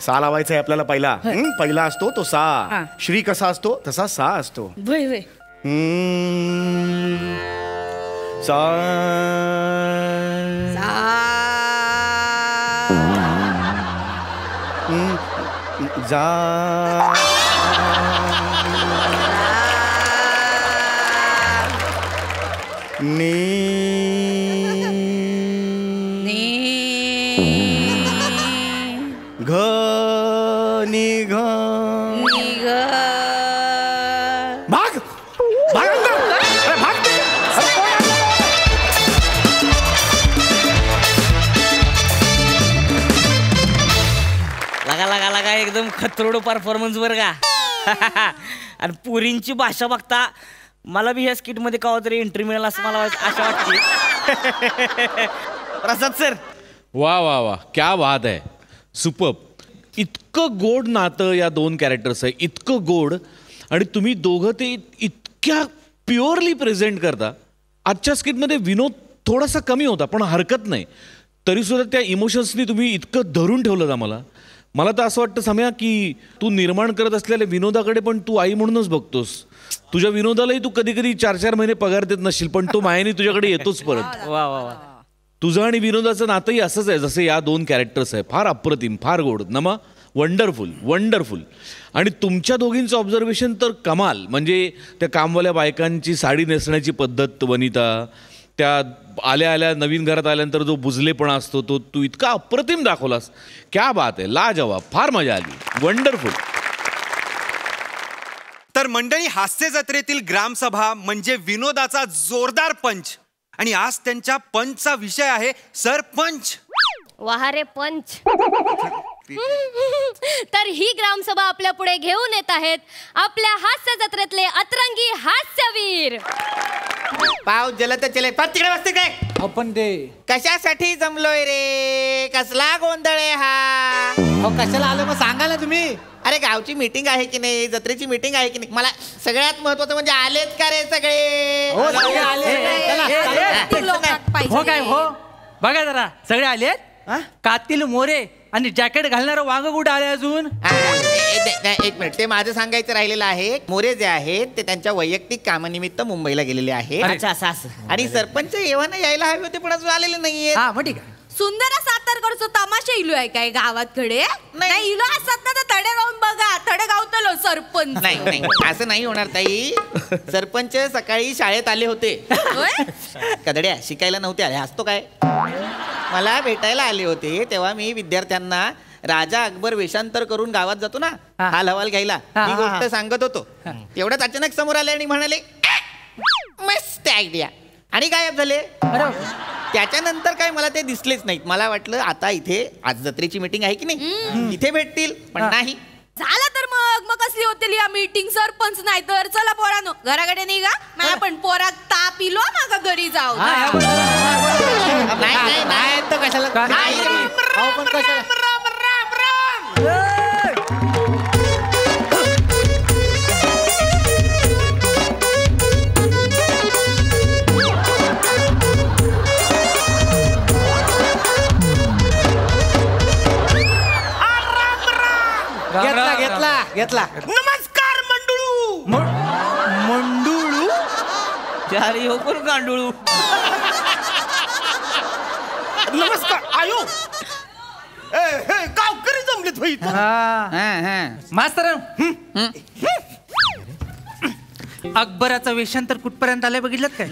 सा लावायचा आहे आपल्याला पहिला. पहिला असतो तो सा. श्री कसा असतो तसा सा असतो. वय वय सा जा नी घ नि घ भाग भाग अंदर. अरे भाग ते. अरे कोण आलं? लगा लगा लगा एकदम खतरोड परफॉर्मन्स वर का. आणि पुरींची भाषा बघता मला बी ह्या स्किट मध्ये कवा तरी एंट्री मिळेल असं मला आशा वाटते. प्रसाद सर. वा वा वा, क्या बात आहे. सुपर्ब. इतकं गोड नातं या 2 कॅरेक्टर्स आहे, इतकं गोड. आणि तुम्ही दोघं ते इतक्या प्युअरली प्रेझेंट करता. आजच्या स्किटमध्ये विनोद थोडासा कमी होता पण हरकत नाही, तरीसुद्धा त्या इमोशन्सनी तुम्ही इतकं धरून ठेवलं आम्हाला. मला तर असं वाटतं सम्या की तू निर्माण करत असलेल्या विनोदाकडे पण तू आई म्हणूनच बघतोस. तुझ्या विनोदालाही तू कधी कधी 4-4 महिने पगार देत नसशील पण तो मायाने तुझ्याकडे येतोच परत. वा वा वा. तुझं आणि विनोदाचं नातंही असंच आहे जसं या 2 कॅरेक्टर्स आहे. फार अप्रतिम, फार गोड. नमा वंडरफुल वंडरफुल. आणि तुमच्या दोघींचं ऑब्झर्वेशन तर कमाल. म्हणजे त्या कामवाल्या बायकांची साडी नेसण्याची पद्धत वनिता, त्या आल्या आल्या नवीन घरात आल्यानंतर जो बुजलेपणा असतो तो तू इतका अप्रतिम दाखवलास. क्या बात आहे, लाजवाब. फार मजा आली. वंडरफुल. तर मंडळी, हास्य जत्रेतील ग्रामसभा म्हणजे विनोदाचा जोरदार पंच. आणि आज त्यांच्या पंचचा विषय आहे सरपंच. वाहारे पंच. तर ही ग्रामसभा आपल्या पुढे घेऊन येत आहेत आपल्या हास्य जत्रेतले अतरंगी हास्यवीर. पाव जलत चले तिकडे बसते काय आपण ते कशासाठी जमलोय रे? कसला गोंधळ आहे हा? कशाला आलो मग सांगा ना तुम्ही. अरे गावची मीटिंग आहे की नाही, जत्रेची मीटिंग आहे की नाही? मला सगळ्यात महत्वाचं म्हणजे आलेत का रे सगळे? हो काय हो बघा जरा सगळे आलेत. कातील मोरे आणि जॅकेट घालणारं वांग कुठं आले अजून? एक मिनिट, ते माझं सांगायचं राहिलेलं आहे. मोरे जे आहेत ते त्यांच्या वैयक्तिक कामानिमित्त मुंबईला गेलेले आहेत आणि सरपंच येवाना यायला हवे होते पण अजून आलेले नाहीये. ठीक आहे. सुंदर सातारकडचं तमाशा इलो आहे काय गावातकडे? नाही इलो असतात ना तर तडे गाऊन बघा. तडे गावतलो सरपंच. नाही नाही असं नाही होणार ताई. सरपंच सकाळी शाळेत आले होते. कदड्या शिकायला नव्हते आले. हसतो काय? मला भेटायला आले होते तेव्हा मी विद्यार्थ्यांना राजा अकबर वेषांतर करून गावात जातो ना हाल हवाल घ्यायला ही गोष्ट सांगत होतो. तेवढ्याच अचानक समोर आले आणि म्हणाले मस्त आयडिया आणि गायब झाले. त्याच्यानंतर काय मला ते दिसलेच नाहीत. मला वाटलं आता इथे आज जत्रेची मीटिंग आहे की नाही इथे भेटतील पण नाही. झालं तर मग कसली होती या मीटिंग? सरपंच नाही तर चला पोरानो घराकडे निघा. मला पण पोरात ताप इलो मागा घरी जाऊ. नाही नाही तर कशाला घेतला घेतला घेतला. नमस्कार मंडळू. मंडुळू चारी हो कोण गांडुळू. नमस्कार आयो. गावकरी जमलेत भाई. मास्तर अकबराचं वेषांतर कुठपर्यंत आलंय बघितलं काय?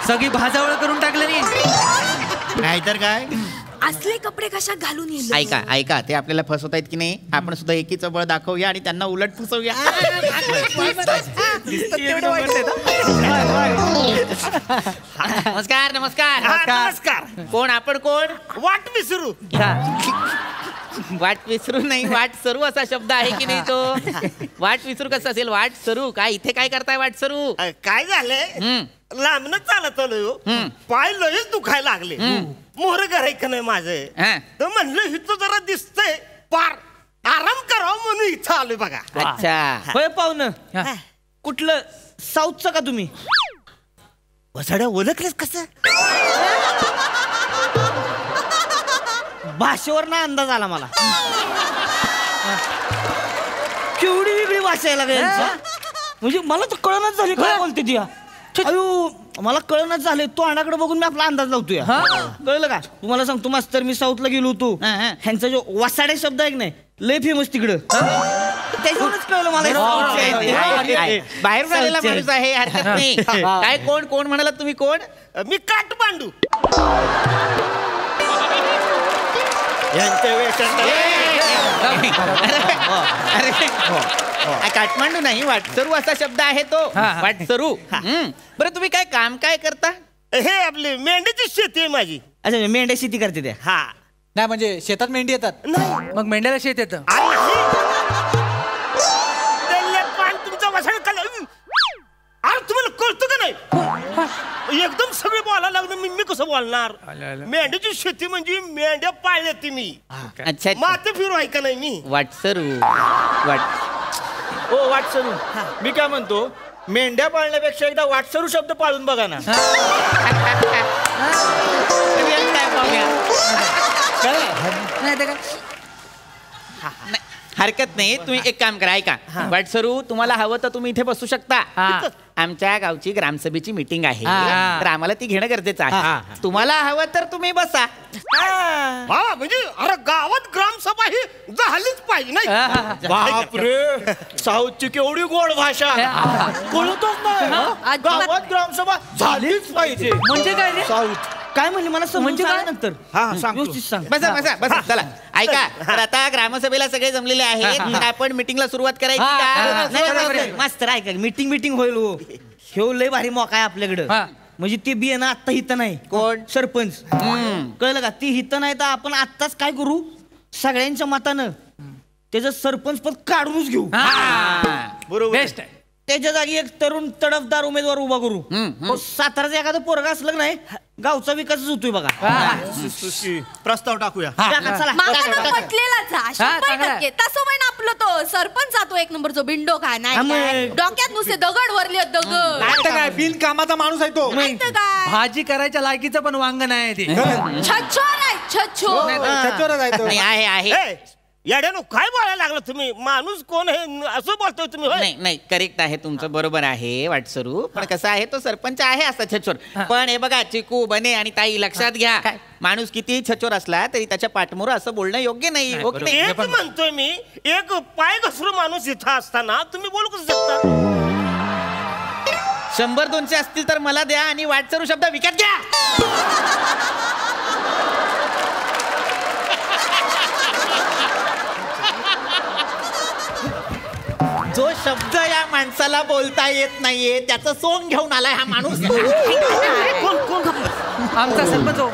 सगळी भाजावळ करून टाकलं नाही नाहीतर काय. असले कपडे कशा घालून येईल? ऐका ऐका ते आपल्याला फसवत आहेत की नाही. आपण सुद्धा एकीचं बळ दाखवूया आणि त्यांना उलट फसवूया. नमस्कार नमस्कार नमस्कार. कोण आपण कोण? वाट विसरू. वाट विसरू नाही वाट सरू असा शब्द आहे की नाही तो? वाट विसरू कसं असेल? वाट सरू काय इथे काय करताय? वाट सरू काय झालंय लांबन चालत आलो पाय लयच दुखायला लागले. मोहर घरायचं नाही माझं तर म्हणलं हिथं जरा दिसतंय पार आराम करावं म्हणून इथं आलोय बघा. अच्छा होय पाहुणं कुठलं साऊथचं का तुम्ही? वसाड्या ओळखलेस कसं? भाषेवर ना अंदाज आला मला. केवढी वेगळी भाषा आहे लागली यांचा. म्हणजे मला तर कळणच झाली काय बोलते ती. अयो मला कळणच झाले. तो अनाकडे बघून मी आपला अंदाज लावतोय. कळलं का? तुम्हाला सांगतो मास्तर मी साऊथला गेलो होतो. ह्यांचा जो वसाडे शब्द आहे की नाही लय फेमस तिकडं. त्याच्यावरच कळलं मला बाहेरून आलेला माणूस आहे हरकत नाही. काय कोण कोण म्हणाला तुम्ही? कोण? मी काठमांडू. काठमांडू नाही वाटसरू असा शब्द आहे तो. वाटसरू. बरं तुम्ही काय काम काय करता? हे आपली मेंढीची शेती आहे माझी. अच्छा मेंढ्या शेती करते त्या. हा नाही म्हणजे शेतात मेंढी येतात मग मेंढ्याला शेत येतं. पान तुमचा वसाड अरे तुम्हाला कळतं का नाही? एकदम सगळे बोलायला लागलं. मी कसं बोलणार? मेंढ्याची शेती म्हणजे मेंढ्या पाळल्या ती मी. अच्छा माते फिरू आहे का नाही मी? वाटसरू ओ वाटसरू. मी काय म्हणतो मेंढ्या पाळण्यापेक्षा एकदा वाटसरू शब्द पाळून बघा ना. हरकत नाही. तुम्ही एक काम करा ऐका. वाटसरू तुम्हाला हवं तर तुम्ही इथे बसू शकता. आमच्या गावची ग्रामसभेची मीटिंग आहे तर आम्हाला ती घेणं गरजेचं आहे. तुम्हाला हवं तर तुम्ही बसा. म्हणजे अरे गावात ग्रामसभा ही झालीच पाहिजे नाही? बापरे साऊथची केवढी गोड भाषा. कळतच नाही. गावात ग्रामसभा झालीच पाहिजे म्हणजे काय रे? साऊथ काय म्हणले मला म्हणजे काय नंतर व्यवस्थित सांग. बसा बसा बसा. चला ऐका तर आता ग्रामसभेला सगळे जमलेले आहेत तर आपण मीटिंगला सुरुवात करायची का? मास्तर ऐका मीटिंग होईल हो. हे लय भारी मोका आहे आपल्याकडं. म्हणजे ते बी आहे ना आत्ता हित नाही. कोण? सरपंच. कळलं का? ती हित नाही तर आपण आत्ताच काय करू सगळ्यांच्या मतानं त्याचं सरपंच पद काढूनच घेऊ. बरोबर बेस्ट आहे. त्याच्या जागी एक तरुण तडफदार उमेदवार उभा करू. साताराचं एखादं पोरगा असलं नाही गावचा विकासच होतोय बघा. प्रस्ताव टाकूया. चला. पटलेलाच हा, 100%. तसं पण आपलं तो सरपंच तो एक नंबरचा बिंडो काय नाही काय? डोक्यात नुसते दगड वरले दगड. काय बिन कामाचा माणूस आहे तो. माहिती काय भाजी करायच्या लायकीचं पण वांग नाही ते. छछोर आहे छछोर. आहे. याड्यानो काय बोलायला लागलं तुम्ही? माणूस कोण आहे असं बोलतोय तुम्ही? नाही नाही करेक्ट आहे तुमचं, बरोबर आहे वाटसरू. पण कसं आहे तो सरपंच आहे असा छचोर. पण हे बघा चिकू बने आणि ताई लक्षात घ्या, माणूस किती छचोर असला तरी त्याच्या पाठमोर असं बोलणं योग्य नाही. एक म्हणतोय मी, एक पाय घसरू माणूस इथं असताना तुम्ही बोलू कसं शकता? 100-200 असतील तर मला द्या आणि वाटसरू शब्द विकत घ्या. जो शब्द या माणसाला बोलता येत नाहीये त्याचं सोंग घेऊन आलाय हा माणूस. आमचा सरपंच हो.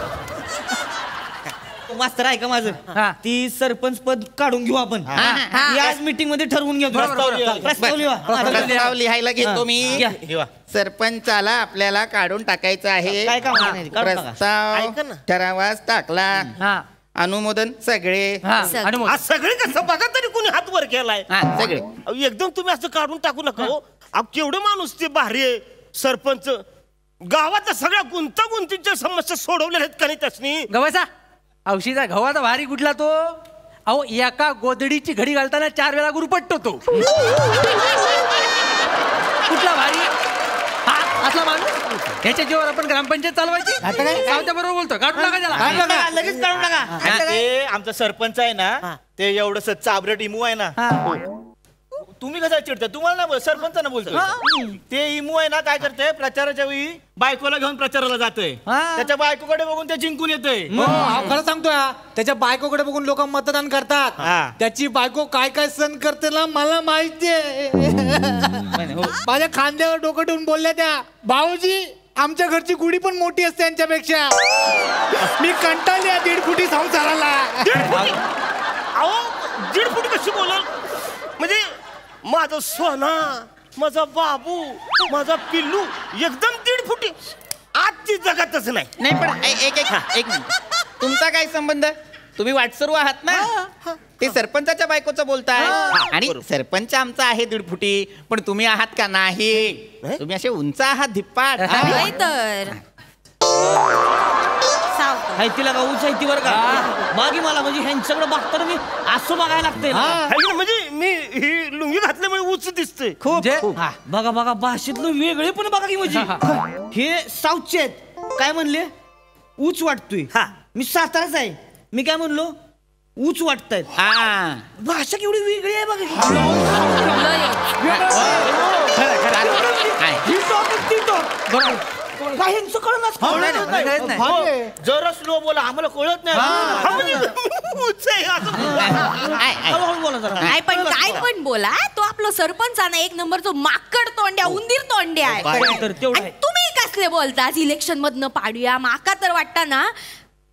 मास्तर आहे का माझं? ती सरपंच पद काढून घेऊ आपण. याच मीटिंग मध्ये ठरवून घेऊ. प्रस्ताव लिहायला घेतो मी. सरपंचाला आपल्याला काढून टाकायचं आहे. काय काम आहे? प्रस्ताव ठरावास टाकला. अनुमोदन सगळे. सगळे कसं बघा तरी कोणी हात वर केलाय सगळे. एकदम तुम्ही असं काढून टाकू नका हो. केवढे माणूस ते भारी आहे सरपंच. गावातल्या सगळ्या गुंतागुंतीच्या समस्या सोडवल्या आहेत का नाही त्यासनी? गव्हाचा औषधा गव्हाचा भारी कुठला तो? अहो एका गोदडीची घडी घालताना 4 वेळा गुरुपटतो तो. कुठला भारी असला माणूस? ह्याच्या जीवावर आपण ग्रामपंचायत चालवायची. सावत्या बरोबर बोलतो. काढून टाका त्याला. लगेच काढून टाका. ते आमचा सरपंच आहे ना, ते एवढं चाबरट इमू आहे ना. तुम्ही कसं चिडता? तुम्हाला ना सरपंचांना बोलतो. ते इमू आहे ना, काय करते प्रचाराच्या वेळी बायकोला घेऊन प्रचाराला जातोय. त्याच्या बायकोकडे बघून ते जिंकून येतोय. खरं सांगतोय, त्याच्या बायकोकडे बघून लोक मतदान करतात. त्याची बायको काय काय सण करते ना मला माहितीये. माझ्या खांद्यावर डोकं ठेवून बोलल्या त्या, भाऊजी आमच्या घरची गुढी पण मोठी असते यांच्यापेक्षा. मी कंटाळली 1.5 फुटी संसाराला. 1.5 फुटी कशी बोलाल? म्हणजे माझा सोना, माझा बाबू, माझा पिल्लू एकदम 1.5 फुटी आजची जगातच नाही. नाही पण एक मिनिट, तुमचा काय संबंध? तुम्ही वाटसरू आहात ना, ते सरपंचाच्या बायकोचं बोलताय. आणि सरपंच आमचा आहे 1.5 फुटी, पण तुम्ही आहात का? नाही, तुम्ही असे उंच आहात धिप्पाट. तर तिला का उंच आहे वर का बागी मला म्हणजे ह्यांच्याकडे बघताना मी असं बघायला लागतंय. म्हणजे मी ही लुंगी घातल्यामुळे उंच दिसते खूप. बघा बघा भाषेतलं वेगळे पण बघा की म्हणजे हे साऊथचे आहेत. काय म्हणले? उच वाटतोय. मी साताराच आहे. मी काय म्हणलो? उच वाटतायत. भाषा केवढी वेगळी आहे बघा. जरा स्लो बोला, आम्हाला कळत नाही. पण काय पण बोला, तो आपला सरपंच आहे ना, 1 नंबरचा माकड तोंड्या, उंदीर तोंड्या आहे. तुम्ही कसले बोलता? इलेक्शन मधनं पाडूया माका तर वाटता ना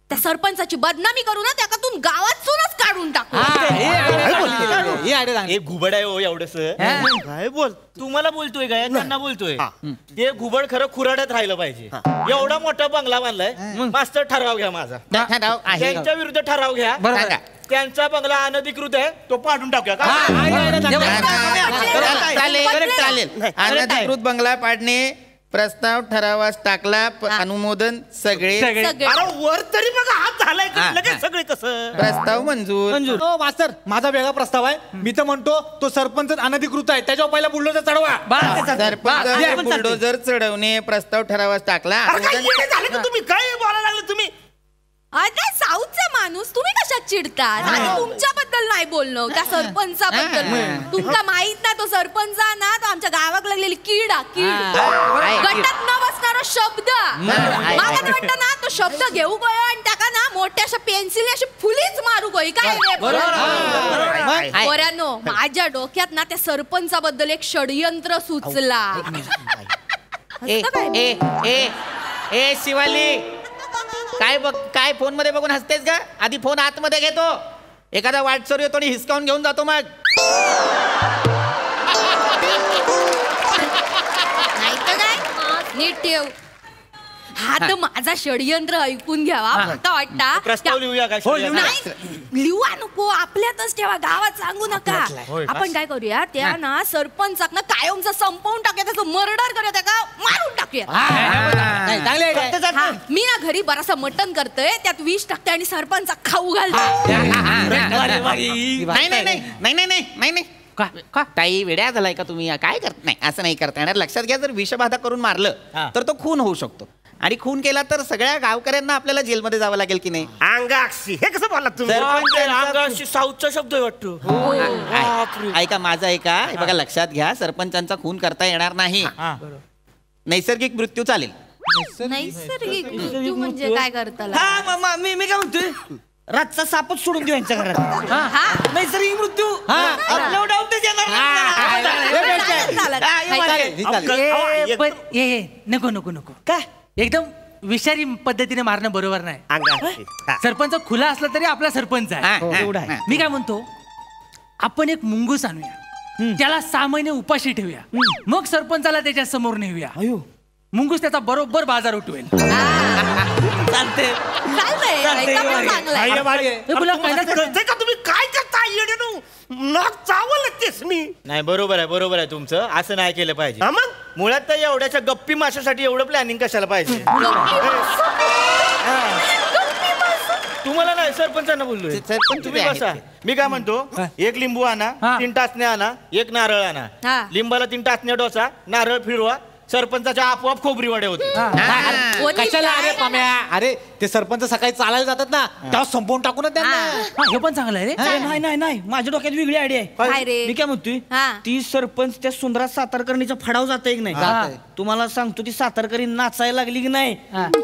त्या सरपंचाची बदनामी करू ना, त्यातून गावातूनच काढून टाकू. घुबड आहे हो एवढस. काय बोल तुम्हाला बोलतोय काय? त्यांना बोलतोय. ते घुबड खरं खुराड्यात राहिलं पाहिजे. एवढा मोठा बंगला बांधलाय. मास्तर ठराव घ्या माझा. त्यांच्या विरुद्ध ठराव घ्या. त्यांचा बंगला अनधिकृत आहे, तो पाडून टाकूया का? चालेल. अनधिकृत बंगला पाडणे, प्रस्ताव ठरावास टाकला. अनुमोदन सगळे. वर तरी बघा हात झालाय लगेच सगळे कसं? प्रस्ताव मंजूर. हो मास्तर, माझा वेगळा प्रस्ताव आहे. मी तर म्हणतो तो सरपंच अनधिकृत आहे, त्याच्यावर पहिला बुलडोजर चढवा. सरपंच बुलडोजर चढवणे, प्रस्ताव ठरावास टाकला. तुम्ही काय बोलायला लागले तुम्ही? अरे साऊथचा माणूस, तुम्ही कशात चिडता? तुमच्याबद्दल नाही बोलणं, त्या सरपंचाबद्दल. तुमका माहित ना, तो सरपंच ना, तो आमच्या गावात लागलेली कीड गटात न बसणारा शब्द. मला वाटतं ना, तो शब्द घेऊ गयो आणि त्याका ना मोठ्या अशा पेन्सिल अशी फुलीच मारू गई. काय पोरांनो, माझ्या डोक्यात ना त्या सरपंचाबद्दल एक षडयंत्र सुचला. ए शिवाली, काय फोन मध्ये बघून हसतेस का? आधी फोन आतमध्ये घेतो. एखादा वाटसरू येतो आणि हिसकावून घेऊन जातो मग. नाही तर काय नीट ठेव. हा तर माझा षडयंत्र ऐकून घ्यावा. फक्त वाटता प्रस्ताव लिहूया का? नाही लिहूया नको, आपल्यातच ठेवा, गावात सांगू नका. आपण काय करूया, त्या ना सरपंचाक कायमचा संपवून टाकूया, त्याचं मर्डर करूया, त्याला मारून टाकूया. मी ना घरी बरासा मटण करतोय, त्यात विष टाकते आणि सरपंचा खाऊ घालतो. नाही ताई वेड्या झालाय का तुम्ही? काय करत नाही, असं नाही करता येणार. लक्षात घ्या, जर विषबाधा करून मारलं तर तो खून होऊ शकतो, आणि खून केला तर सगळ्या गावकऱ्यांना आपल्याला जेलमध्ये जावं लागेल की नाही. अंगाक्षी हे कसं बोलला तुम्ही? अंगाक्षी साऊथचा शब्द आहे वाटतो. ऐका माझं ऐका, हे बघा लक्षात घ्या, सरपंचांचा खून करता येणार नाही. नैसर्गिक मृत्यू चालेल. नैसर्गिक मृत्यू म्हणजे काय करता? मी काय म्हणतोय, रातचा सापच सोडून देऊ यांच्या घरात. नैसर्गिक मृत्यू नको नको नको काय एकदम विषारी पद्धतीने मारणं बरोबर नाही. सरपंच खुला असला तरी आपला सरपंच आहे. मी काय म्हणतो, आपण एक मुंगूस आणूया, त्याला 6 महिने उपाशी ठेवूया, मग सरपंचाला त्याच्या समोर नेऊया. मुंगूस त्याचा बरोबर बाजार उठवेल. तुम्ही काय करता? नाही बरोबर आहे तुमचं. असं नाही केलं पाहिजे. मग मुळात तर एवढ्याच्या गप्पी माशासाठी एवढं प्लॅनिंग कशाला पाहिजे? तुम्हाला नाही, सरपंचांना बोललोय. तुम्ही बसा. मी काय म्हणतो, एक लिंबू आणा, 3 टाचण्या आणा, एक नारळ आणा. लिंबाला 3 टाचण्या डोसा, नारळ फिरवा, सरपंचाच्या आपोआप खोबरी वडे होते. कशाला? अरे पाम्या, अरे ते सरपंच सकाळी चालायला जातात ना, तेव्हा संपवून टाकू ना त्यांना. हे पण चांगलं आहे रे. नाही माझ्या डोक्यात वेगळी आयडिया आहे. मी काय म्हणतोय, ती सरपंच त्या सुंदरा सातारकर्णीचा फडाव जाते की नाही, तुम्हाला सांगतो, ती सातारकरी नाचायला लागली की नाही,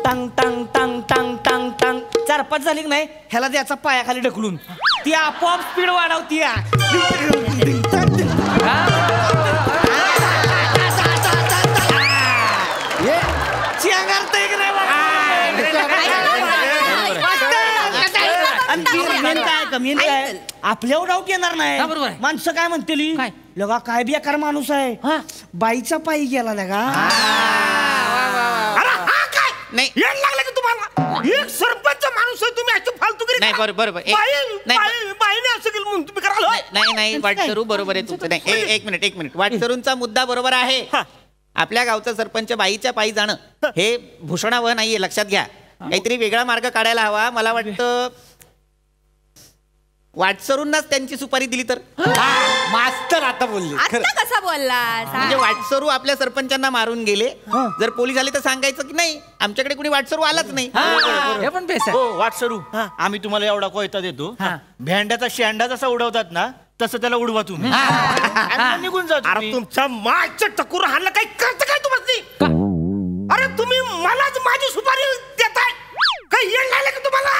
टांग टांग टांग टांग टांग टांग 4-5 झाली की नाही, ह्याला त्याचा पायाखाली ढकलून ती आपोआप स्पीड वाढवती. आपल्यावर डाऊट येणार नाही. माणसं काय म्हणतील, लगा काय बेकार माणूस आहे, बाईचा पायी गेला लगा. नाही येड लागलं की तुम्हाला? एक सरपंच माणूस आहे, तुम्ही अशी फालतूगिरी नाही. बरोबर बाईने असं केलं म्हणून तुम्ही कराल? नाही वाटसरू बरोबर आहे तुमचं. नाही एक मिनिट वाटसरूंचा मुद्दा बरोबर आहे. आपल्या गावचा सरपंच बाईच्या पायी जाणं हे भूषणावह नाहीये, लक्षात घ्या. काहीतरी वेगळा मार्ग काढायला हवा. मला वाटतं वाटसरूंनाच त्यांची सुपारी दिली तर. मास्तर आता बोलले. कसा बोलला? म्हणजे वाटसरू आपल्या सरपंचांना मारून गेले, जर पोलीस आले तर सांगायचं की नाही आमच्याकडे कुणी वाटसरू आलाच नाही. वाटसरू, आम्ही तुम्हाला एवढा कोयता देतो, भेंड्याचा शेंडा जसा उडवतात ना तसं त्याला उडवा तुम्ही, निघून जा. अरे तुमच्या मागच्या टकूर हाणलं काही करत काय तुम्हाला? अरे तुम्ही मलाच माझी सुपारी देताय, काही येड लागलं का तुम्हाला?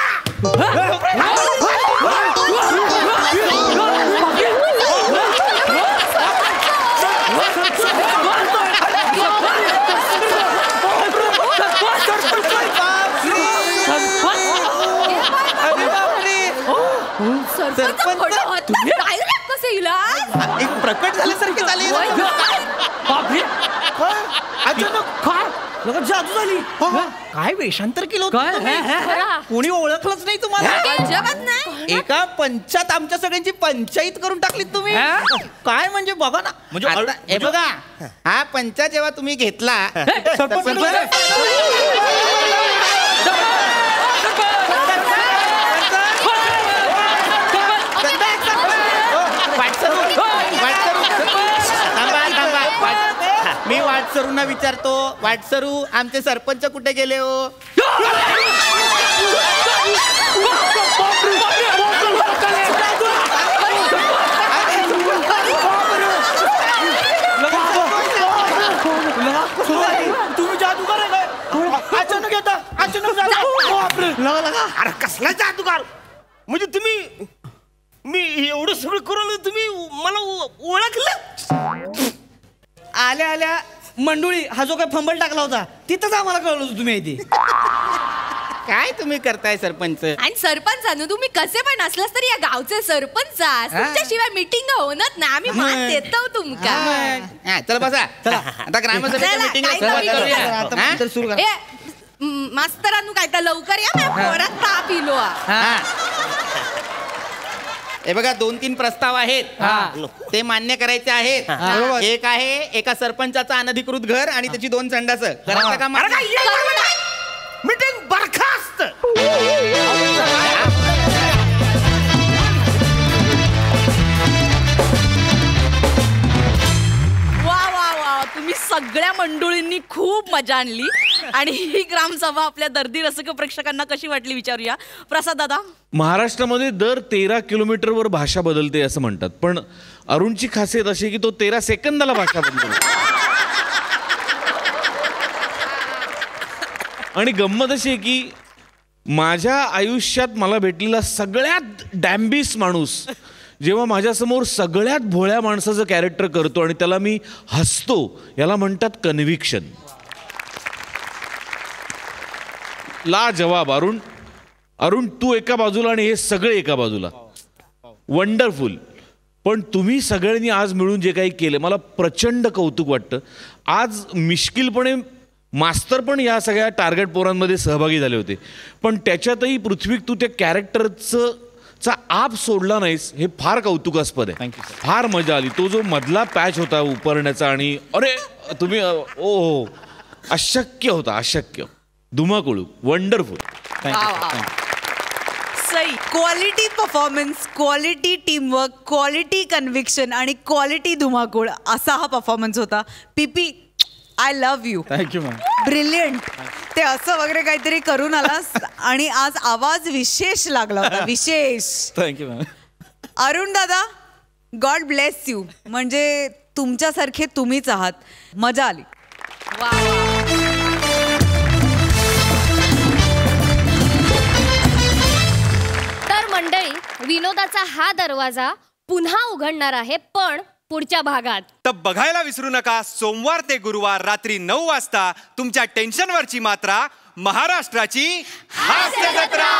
प्रकट झाल्यासारखे झाले. जादू झाली. काय वेषांतर केलं कोणी ओळखलंच नाही तुम्हाला? एका पंचात आमच्या सगळ्यांची पंचायत करून टाकली तुम्ही. काय म्हणजे बघा ना, म्हणजे हे बघा, हा पंचा जेव्हा तुम्ही घेतला मी वाटसरूंना विचारतो, वाटसरू आमचे सरपंच कुठे गेले हो? तुम्ही जादूगार आहे काय? अचानक येता, अचानक अरे कसला जादूगार? म्हणजे तुम्ही, मी एवढं सगळं करून तुम्ही मला ओळखलं? आल्या आल्या मंडोळी हा जो काय फंबल टाकला होता तिथंच आम्हाला कळलं होतं तुम्ही इथे. काय तुम्ही करताय सरपंच? आणि सरपंचानं तुम्ही कसे पण असलास तरी या गावचे सरपंच आहात. तुमच्याशिवाय मीटिंग होणार ना. आम्ही मान देतो तुमका. चला बसा. आता ग्रामसभेच्या मीटिंगला सुरू करा. मास्तरांनो काय तर लवकर या. माझ्या पोरात ताप इलो. हे बघा 2-3 प्रस्ताव आहेत ते मान्य करायचे आहेत. एक आहे एका सरपंचाचं अनधिकृत घर आणि त्याची 2 संडास. करायचं का? मीटिंग बरखास्त. वा वा वा, तुम्ही सगळ्या मंडळींनी खूप मजा आणली. आणि ही ग्रामसभा आपल्या दर्दी रसिक प्रेक्षकांना कशी वाटली विचारूया. प्रसाद दादा. महाराष्ट्रामध्ये दर 13 किलोमीटरवर भाषा बदलते असं म्हणतात, पण अरुणची खासियत अशी की तो 13 सेकंदाला भाषा बदलतो. आणि गंमत अशी आहे की माझ्या आयुष्यात मला भेटलेला सगळ्यात डॅम्बिस माणूस जेव्हा माझ्यासमोर सगळ्यात भोळ्या माणसाचं कॅरेक्टर करतो आणि त्याला मी हसतो, याला म्हणतात कन्व्हिक्शन. ला जवाब अरुण. अरुण तू एका बाजूला आणि हे सगळे एका बाजूला. वंडरफुल. पण तुम्ही सगळ्यांनी आज मिळून जे काही केलं मला प्रचंड कौतुक वाटतं. आज मिश्किलपणे मास्तर पण या सगळ्या टार्गेट पोरांमध्ये सहभागी झाले होते, पण त्याच्यातही पृथ्वी तू त्या कॅरेक्टरचा आप सोडला नाहीस, हे फार कौतुकास्पद आहे. फार मजा आली. तो जो मधला पॅच होता उपरण्याचा आणि अरे तुम्ही ओ अशक्य होता, अशक्य. धुमाकूळ. Wonderful. Sai. Quality performance, quality teamwork, quality conviction आणि क्वालिटी धुमाकूळ असा हा परफॉर्मन्स होता. पीपी I love you. Thank you ma'am. Brilliant. ते असं वगैरे काहीतरी करून आलास आणि आज आवाज विशेष लागला होता. विशेष. Thank you ma'am. अरुण दादा, गॉड ब्लेस यू. म्हणजे तुमच्यासारखे तुम्हीच आहात. मजा आली. तर मंडळी, विनोदाचा हा दरवाजा पुन्हा उघडणार आहे, पण पुढच्या भागात. तर बघायला विसरू नका सोमवार ते गुरुवार रात्री 9 वाजता तुमच्या टेन्शनवरची मात्रा महाराष्ट्राची हास्य जत्रा.